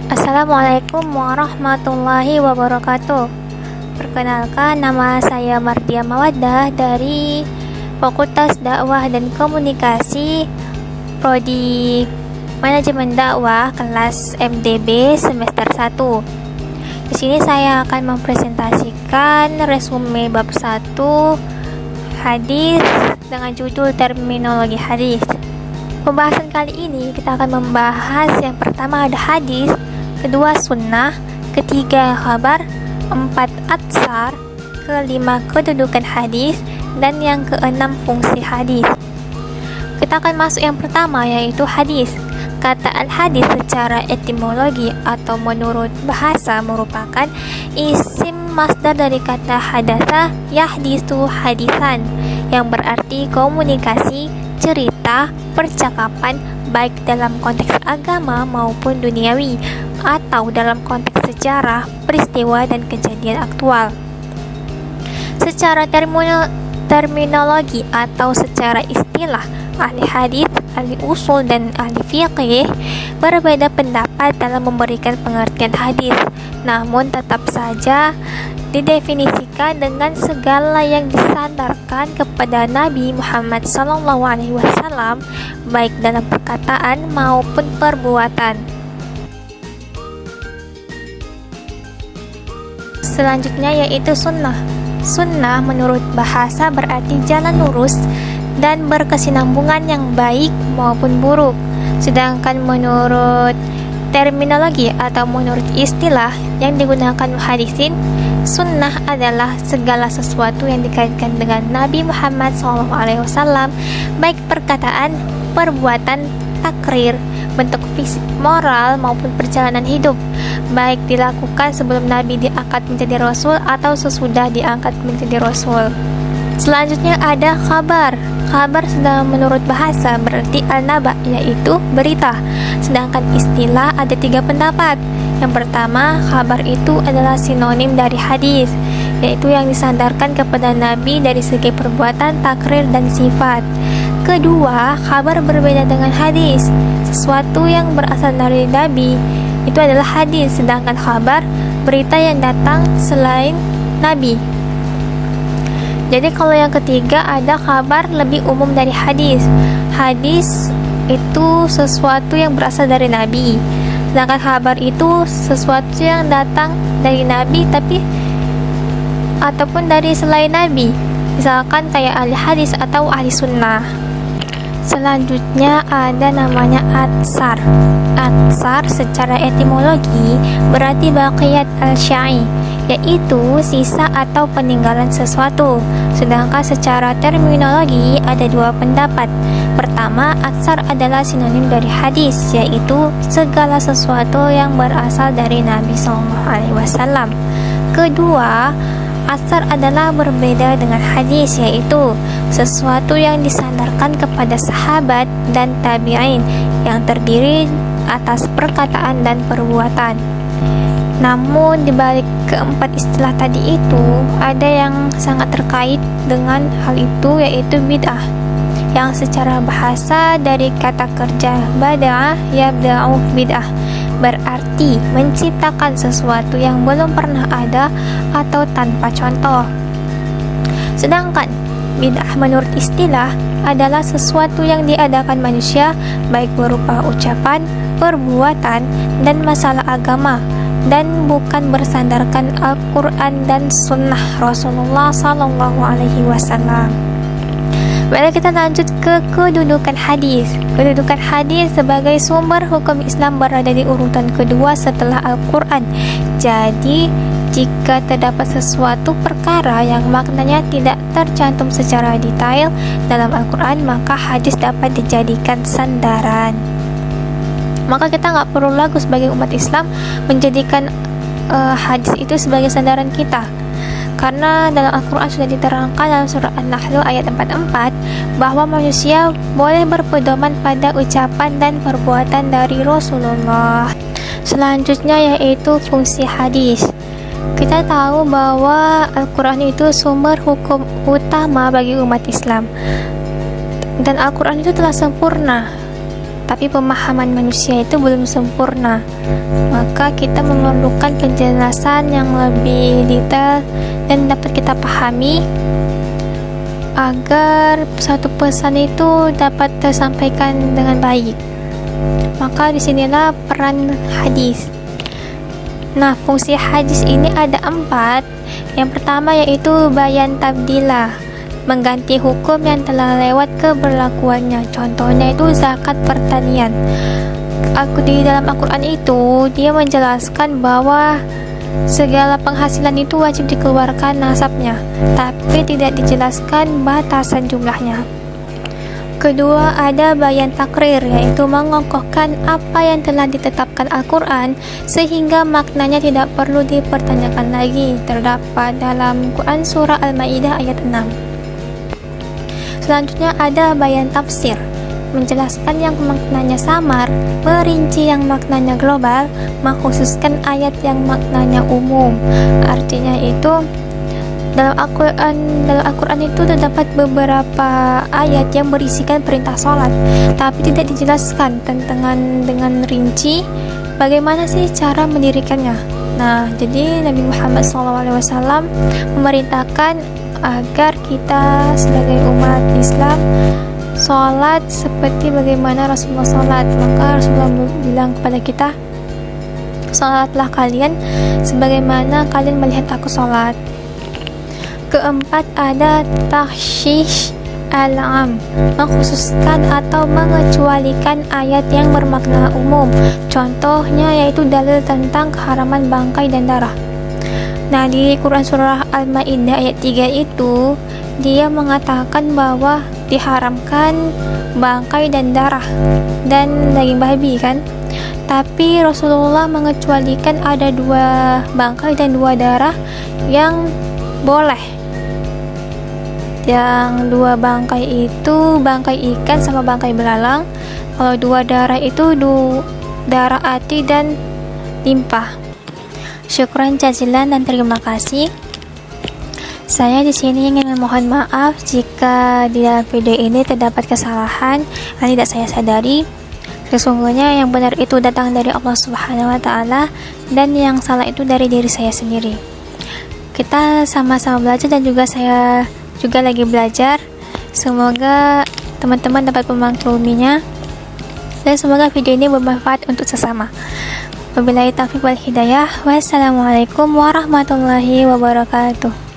Assalamualaikum warahmatullahi wabarakatuh. Perkenalkan, nama saya Mardia Mawaddah dari Fakultas Dakwah dan Komunikasi Prodi Manajemen Dakwah kelas MDB semester 1. Di sini saya akan mempresentasikan resume bab 1 hadis dengan judul terminologi hadis. Pembahasan kali ini kita akan membahas yang pertama ada hadis, kedua sunnah, ketiga khabar, empat atsar, kelima kedudukan hadis, dan yang keenam fungsi hadis. Kita akan masuk yang pertama, yaitu hadis. Kata al-hadis secara etimologi atau menurut bahasa merupakan isim masdar dari kata hadatsa yahdisu hadisan, yang berarti komunikasi, cerita, percakapan, baik dalam konteks agama maupun duniawi, atau dalam konteks sejarah, peristiwa, dan kejadian aktual. Secara terminologi atau secara istilah, ahli hadis, ahli usul, dan ahli fiqih berbeda pendapat dalam memberikan pengertian hadis, namun tetap saja didefinisikan dengan segala yang disandarkan kepada Nabi Muhammad SAW, baik dalam perkataan maupun perbuatan. Selanjutnya yaitu sunnah. Sunnah menurut bahasa berarti jalan lurus dan berkesinambungan yang baik maupun buruk. Sedangkan menurut terminologi atau menurut istilah yang digunakan muhaddisin, sunnah adalah segala sesuatu yang dikaitkan dengan Nabi Muhammad SAW, baik perkataan, perbuatan, takrir, bentuk fisik, moral, maupun perjalanan hidup, baik dilakukan sebelum Nabi diangkat menjadi Rasul atau sesudah diangkat menjadi Rasul. Selanjutnya ada khabar. Khabar sedang menurut bahasa berarti al-naba, yaitu berita. Sedangkan istilah ada 3 pendapat. Yang pertama, khabar itu adalah sinonim dari hadis, yaitu yang disandarkan kepada Nabi dari segi perbuatan, takrir, dan sifat. Kedua, khabar berbeda dengan hadis. Sesuatu yang berasal dari Nabi itu adalah hadis, sedangkan khabar berita yang datang selain Nabi. Jadi kalau yang ketiga ada kabar lebih umum dari hadis. Hadis itu sesuatu yang berasal dari Nabi, sedangkan kabar itu sesuatu yang datang dari Nabi ataupun dari selain Nabi, misalkan kayak ahli hadis atau ahli sunnah. Selanjutnya ada namanya atsar. Atsar secara etimologi berarti baqiyat al-syai, yaitu sisa atau peninggalan sesuatu. Sedangkan secara terminologi ada 2 pendapat. Pertama, atsar adalah sinonim dari hadis, yaitu segala sesuatu yang berasal dari Nabi SAW. Kedua, atsar adalah berbeda dengan hadis, yaitu sesuatu yang disandarkan kepada sahabat dan tabi'in yang terdiri atas perkataan dan perbuatan. Namun dibalik keempat istilah tadi itu ada yang sangat terkait dengan hal itu, yaitu bid'ah, yang secara bahasa dari kata kerja bada'ah yabda'u bid'ah, berarti menciptakan sesuatu yang belum pernah ada atau tanpa contoh. Sedangkan bid'ah menurut istilah adalah sesuatu yang diadakan manusia, baik berupa ucapan, perbuatan, dan masalah agama, dan bukan bersandarkan Al-Quran dan Sunnah Rasulullah SAW. Baik, kita lanjut ke kedudukan hadis. Kedudukan hadis sebagai sumber hukum Islam berada di urutan kedua setelah Al-Quran. Jadi, jika terdapat sesuatu perkara yang maknanya tidak tercantum secara detail dalam Al-Quran, maka hadis dapat dijadikan sandaran. Maka kita nggak perlu lagu sebagai umat Islam menjadikan hadis itu sebagai sandaran kita, karena dalam Al-Quran sudah diterangkan dalam surah An-Nahl ayat 44 bahwa manusia boleh berpedoman pada ucapan dan perbuatan dari Rasulullah. Selanjutnya yaitu fungsi hadis. Kita tahu bahwa Al-Quran itu sumber hukum utama bagi umat Islam, dan Al-Quran itu telah sempurna tapi pemahaman manusia itu belum sempurna. Maka kita memerlukan penjelasan yang lebih detail dan dapat kita pahami agar suatu pesan itu dapat tersampaikan dengan baik. Maka disinilah peran hadis. Nah, fungsi hadis ini ada 4. Yang pertama yaitu bayan tabdilah, mengganti hukum yang telah lewat keberlakuannya. Contohnya itu zakat pertanian. Di dalam Al-Quran itu dia menjelaskan bahwa segala penghasilan itu wajib dikeluarkan nasabnya, tapi tidak dijelaskan batasan jumlahnya. Kedua, ada bayan takrir, yaitu mengokohkan apa yang telah ditetapkan Al-Quran sehingga maknanya tidak perlu dipertanyakan lagi. Terdapat dalam Quran surah Al-Maidah ayat 6. Selanjutnya ada bayan tafsir, menjelaskan yang maknanya samar, merinci yang maknanya global, mengkhususkan ayat yang maknanya umum. Artinya itu dalam Al-Quran itu terdapat beberapa ayat yang berisikan perintah sholat, tapi tidak dijelaskan dengan rinci bagaimana sih cara mendirikannya. Nah, jadi Nabi Muhammad SAW memerintahkan agar kita sebagai umat Islam sholat seperti bagaimana Rasulullah sholat. Maka Rasulullah bilang kepada kita, sholatlah kalian sebagaimana kalian melihat aku sholat. Keempat, ada takhsis al-am, mengkhususkan atau mengecualikan ayat yang bermakna umum. Contohnya yaitu dalil tentang keharaman bangkai dan darah. Nah, di Quran surah Al-Maidah ayat 3 itu dia mengatakan bahwa diharamkan bangkai dan darah dan daging babi kan. Tapi Rasulullah mengecualikan ada 2 bangkai dan 2 darah yang boleh. Yang 2 bangkai itu bangkai ikan sama bangkai belalang. Kalau 2 darah itu darah ati dan limpah. Syukran jazilan dan terima kasih. Saya di sini ingin memohon maaf jika di dalam video ini terdapat kesalahan yang tidak saya sadari. Sesungguhnya yang benar itu datang dari Allah Subhanahu wa taala dan yang salah itu dari diri saya sendiri. Kita sama-sama belajar dan juga saya juga lagi belajar. Semoga teman-teman dapat memakluminya dan semoga video ini bermanfaat untuk sesama. Wabillahi taufiq wal hidayah. Wassalamualaikum warahmatullahi wabarakatuh.